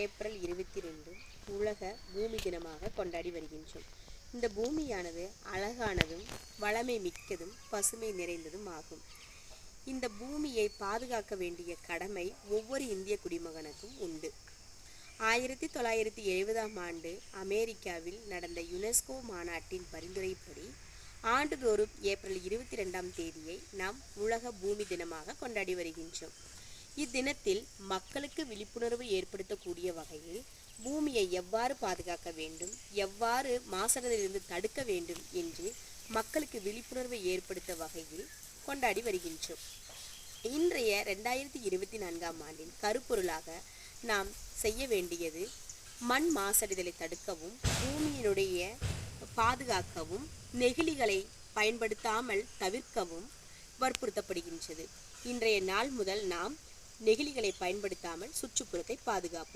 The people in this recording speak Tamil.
ஏப்ரல் 22 உலக பூமி தினமாக கொண்டாடி வருகின்றோம். இந்த பூமியானது அழகானதும் வளமை மிக்கதும் பசுமை நிறைந்ததும் ஆகும். இந்த பூமியை பாதுகாக்க வேண்டிய கடமை ஒவ்வொரு இந்திய குடிமகனுக்கும் உண்டு. 1970ஆம் ஆண்டு அமெரிக்காவில் நடந்த யுனெஸ்கோ மாநாட்டின் பரிந்துரைப்படி ஆண்டுதோறும் ஏப்ரல் 22ஆம் தேதியை நாம் உலக பூமி தினமாக கொண்டாடி வருகின்றோம். இத்தினத்தில் மக்களுக்கு விழிப்புணர்வு ஏற்படுத்தக்கூடிய வகையில் பூமியை எவ்வாறு பாதுகாக்க வேண்டும், எவ்வாறு மாசடைதலிருந்து தடுக்க வேண்டும் என்று மக்களுக்கு விழிப்புணர்வை ஏற்படுத்த வகையில் கொண்டாடி வருகின்றோம். இன்றைய 2024ஆம் ஆண்டின் கருப்பொருளாக நாம் செய்ய வேண்டியது மண் மாசடைதலை தடுக்கவும், பூமியினுடைய பாதுகாக்கவும், நெகிழிகளை பயன்படுத்தாமல் தவிர்க்கவும் வற்புறுத்தப்படுகின்றது. இன்றைய நாள் முதல் நாம் நெகிழிகளை பயன்படுத்தாமல் சுற்றுப்புறத்தை பாதுகாப்போம்.